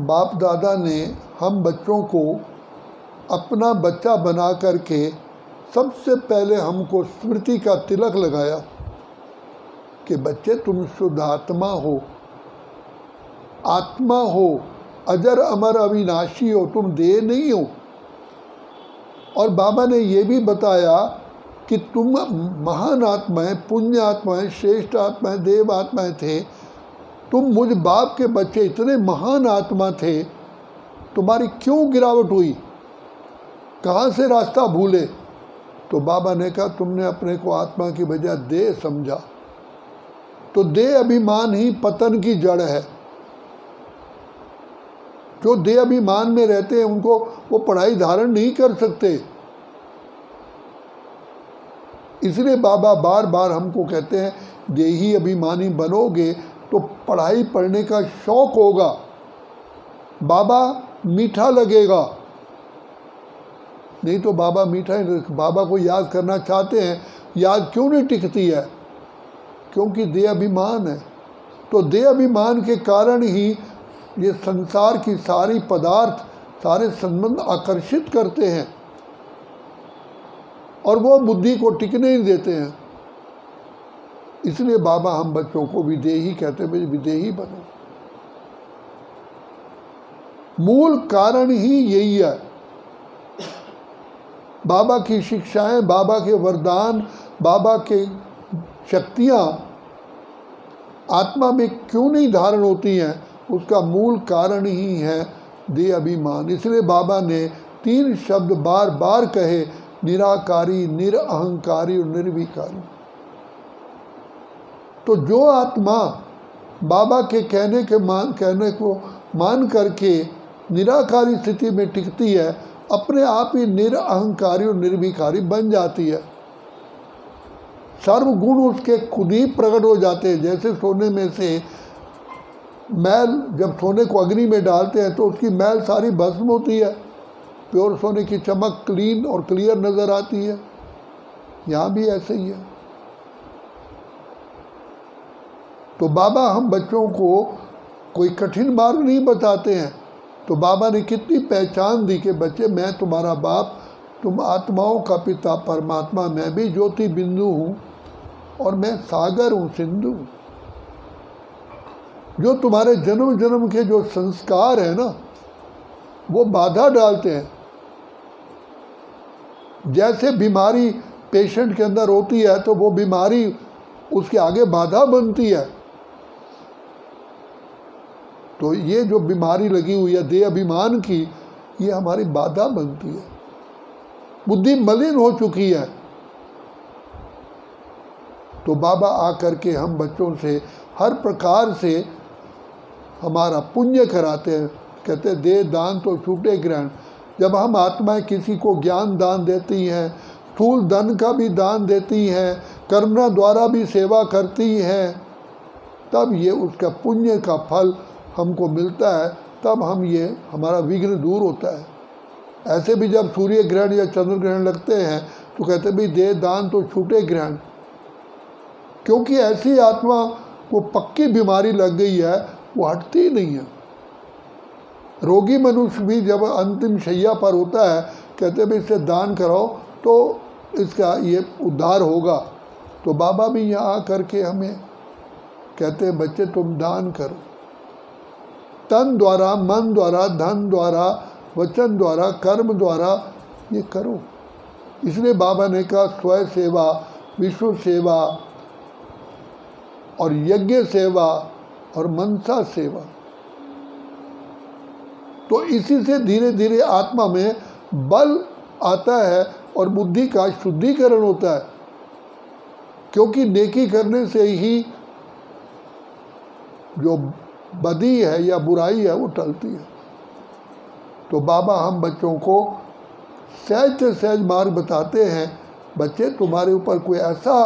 बाप दादा ने हम बच्चों को अपना बच्चा बना करके सबसे पहले हमको स्मृति का तिलक लगाया कि बच्चे तुम शुद्ध आत्मा हो, अजर अमर अविनाशी हो, तुम देह नहीं हो। और बाबा ने ये भी बताया कि तुम महान आत्माएं, पुण्य आत्माएं, श्रेष्ठ आत्माएं, देव आत्माएं थे। तुम मुझ बाप के बच्चे इतने महान आत्मा थे, तुम्हारी क्यों गिरावट हुई, कहाँ से रास्ता भूले? तो बाबा ने कहा तुमने अपने को आत्मा की बजाय देह समझा। तो देह अभिमान ही पतन की जड़ है। जो देह अभिमान में रहते हैं उनको वो पढ़ाई धारण नहीं कर सकते। इसलिए बाबा बार बार हमको कहते हैं देही अभिमानी बनोगे तो पढ़ाई पढ़ने का शौक होगा, बाबा मीठा लगेगा। नहीं तो बाबा मीठा ही, बाबा को याद करना चाहते हैं, याद क्यों नहीं टिकती है? क्योंकि देह अभिमान है। तो देह अभिमान के कारण ही ये संसार की सारी पदार्थ, सारे संबंध आकर्षित करते हैं और वो बुद्धि को टिकने नहीं देते हैं। इसलिए बाबा हम बच्चों को विदेही कहते हैं, विदेही बनो। मूल कारण ही यही है। बाबा की शिक्षाएं, बाबा के वरदान, बाबा के शक्तियां आत्मा में क्यों नहीं धारण होती हैं, उसका मूल कारण ही है देह अभिमान। इसलिए बाबा ने 3 शब्द बार बार कहे, निराकारी, निरअहंकारी और निर्विकारी। तो जो आत्मा बाबा के कहने को मान करके निराकारी स्थिति में टिकती है, अपने आप ही निरअहंकारी और निर्विकारी बन जाती है। सर्वगुण उसके खुद ही प्रकट हो जाते हैं। जैसे सोने में से मैल, जब सोने को अग्नि में डालते हैं तो उसकी मैल सारी भस्म होती है, प्योर सोने की चमक क्लीन और क्लियर नज़र आती है। यहाँ भी ऐसे ही है। तो बाबा हम बच्चों को कोई कठिन मार्ग नहीं बताते हैं। तो बाबा ने कितनी पहचान दी कि बच्चे मैं तुम्हारा बाप, तुम आत्माओं का पिता परमात्मा, मैं भी ज्योति बिंदु हूँ और मैं सागर हूँ, सिंधु। जो तुम्हारे जन्म जन्म के जो संस्कार है ना, वो बाधा डालते हैं। जैसे बीमारी पेशेंट के अंदर होती है तो वो बीमारी उसके आगे बाधा बनती है। तो ये जो बीमारी लगी हुई है देह अभिमान की, ये हमारी बाधा बनती है। बुद्धि मलिन हो चुकी है। तो बाबा आकर के हम बच्चों से हर प्रकार से हमारा पुण्य कराते हैं। कहते हैं दे दान तो छूटे ग्रहण। जब हम आत्माएं किसी को ज्ञान दान देती हैं, स्थूल धन का भी दान देती हैं, कर्मणा द्वारा भी सेवा करती हैं, तब ये उसका पुण्य का फल हमको मिलता है। तब हम ये हमारा विघ्न दूर होता है। ऐसे भी जब सूर्य ग्रहण या चंद्र ग्रहण लगते हैं तो कहते भी दे दान तो छूटे ग्रहण। क्योंकि ऐसी आत्मा को पक्की बीमारी लग गई है, वो हटती ही नहीं है। रोगी मनुष्य भी जब अंतिम शैया पर होता है, कहते भी इससे दान कराओ तो इसका ये उद्धार होगा। तो बाबा भी यहाँ आ करके हमें कहते हैं बच्चे तुम दान करो, तन द्वारा, मन द्वारा, धन द्वारा, वचन द्वारा, कर्म द्वारा ये करो। इसलिए बाबा ने कहा स्वयं सेवा, विश्व सेवा और यज्ञ सेवा और मनसा सेवा। तो इसी से धीरे धीरे आत्मा में बल आता है और बुद्धि का शुद्धिकरण होता है। क्योंकि नेकी करने से ही जो बदी है या बुराई है वो टलती है। तो बाबा हम बच्चों को सहज से सहज मार्ग बताते हैं। बच्चे तुम्हारे ऊपर कोई ऐसा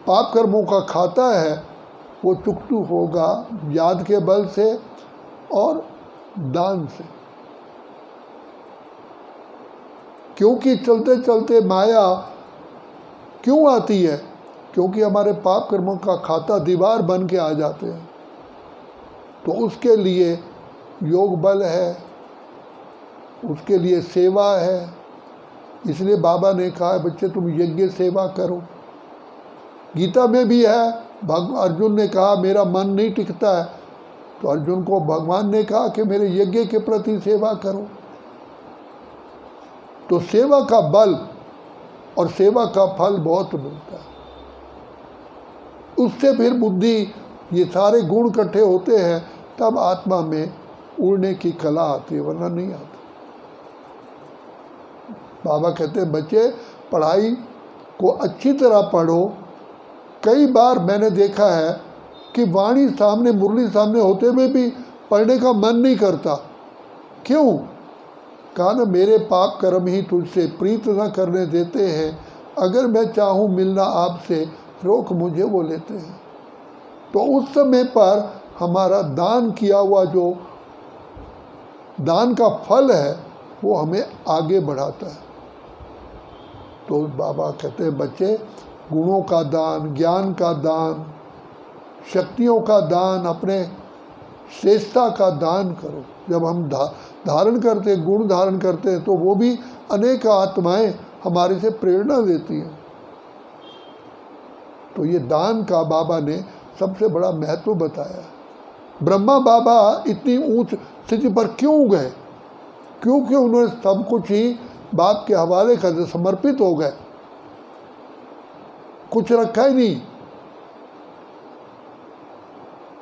पाप कर्मों का खाता है, वो चुकतू होगा याद के बल से और दान से। क्योंकि चलते चलते माया क्यों आती है? क्योंकि हमारे पाप कर्मों का खाता दीवार बन के आ जाते हैं। तो उसके लिए योग बल है, उसके लिए सेवा है। इसलिए बाबा ने कहा बच्चे तुम यज्ञ सेवा करो। गीता में भी है, अर्जुन ने कहा मेरा मन नहीं टिकता है, तो अर्जुन को भगवान ने कहा कि मेरे यज्ञ के प्रति सेवा करो। तो सेवा का बल और सेवा का फल बहुत मिलता है। उससे फिर बुद्धि, ये सारे गुण इकट्ठे होते हैं, तब आत्मा में उड़ने की कला आती है, वरना नहीं आती। बाबा कहते हैं बच्चे पढ़ाई को अच्छी तरह पढ़ो। कई बार मैंने देखा है कि वाणी सामने, मुरली सामने होते हुए भी पढ़ने का मन नहीं करता। क्यों? कहा ना मेरे पाप कर्म ही तुझसे प्रीत न करने देते हैं, अगर मैं चाहूँ मिलना आपसे रोक मुझे वो लेते हैं। तो उस समय पर हमारा दान किया हुआ जो दान का फल है वो हमें आगे बढ़ाता है। तो बाबा कहते हैं बच्चे गुणों का दान, ज्ञान का दान, शक्तियों का दान, अपने श्रेष्ठता का दान करो। जब हम धारण करते हैं, गुण धारण करते हैं, तो वो भी अनेक आत्माएं हमारे से प्रेरणा देती हैं। तो ये दान का बाबा ने सबसे बड़ा महत्व बताया। ब्रह्मा बाबा इतनी ऊंच स्थिति पर क्यों गए? क्योंकि उन्होंने सब कुछ ही बाप के हवाले कर दिया, समर्पित हो गए, कुछ रखा ही नहीं।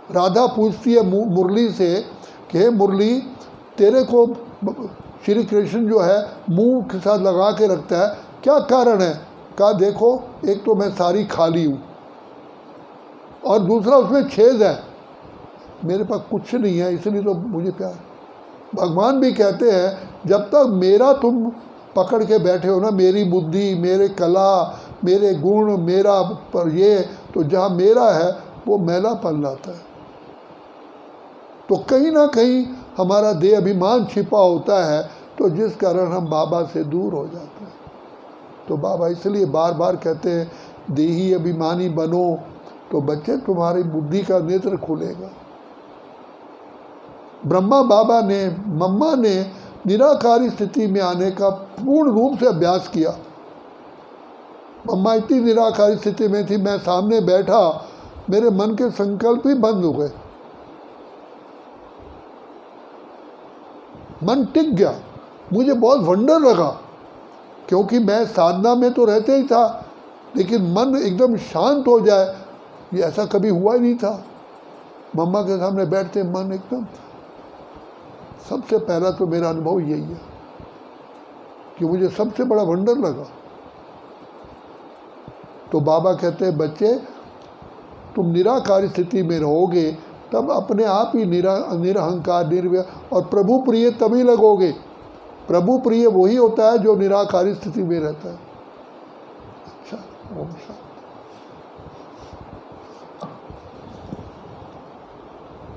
राधा पूछती है मुरली से कि हे मुरली, तेरे को श्री कृष्ण जो है मुंह के साथ लगा के रखता है, क्या कारण है? कहा देखो, एक तो मैं सारी खाली हूँ और दूसरा उसमें छेद है, मेरे पास कुछ नहीं है, इसलिए तो मुझे प्यार। भगवान भी कहते हैं जब तक मेरा तुम पकड़ के बैठे हो ना, मेरी बुद्धि, मेरे कला, मेरे गुण, मेरा पर ये, तो जहाँ मेरा है वो मैलापन लाता है। तो कहीं ना कहीं हमारा देह अभिमान छिपा होता है, तो जिस कारण हम बाबा से दूर हो जाते हैं। तो बाबा इसलिए बार बार कहते हैं देही अभिमानी बनो, तो बच्चे तुम्हारी बुद्धि का नेत्र खुलेगा। ब्रह्मा बाबा ने, मम्मा ने निराकारी स्थिति में आने का पूर्ण रूप से अभ्यास किया। मम्मा इतनी निराकारी स्थिति में थी, मैं सामने बैठा, मेरे मन के संकल्प ही बंद हो गए, मन टिक गया। मुझे बहुत वंडर लगा, क्योंकि मैं साधना में तो रहते ही था, लेकिन मन एकदम शांत हो जाए, ये ऐसा कभी हुआ ही नहीं था। मम्मा के सामने बैठते मन एकदम, सबसे पहला तो मेरा अनुभव यही है कि मुझे सबसे बड़ा वंडर लगा। तो बाबा कहते हैं बच्चे तुम निराकारी स्थिति में रहोगे, तब अपने आप ही निरहंकार, निर्व्यय और प्रभु प्रिय तभी लगोगे। प्रभु प्रिय वही होता है जो निराकारी स्थिति में रहता है। अच्छा, ओम शांति।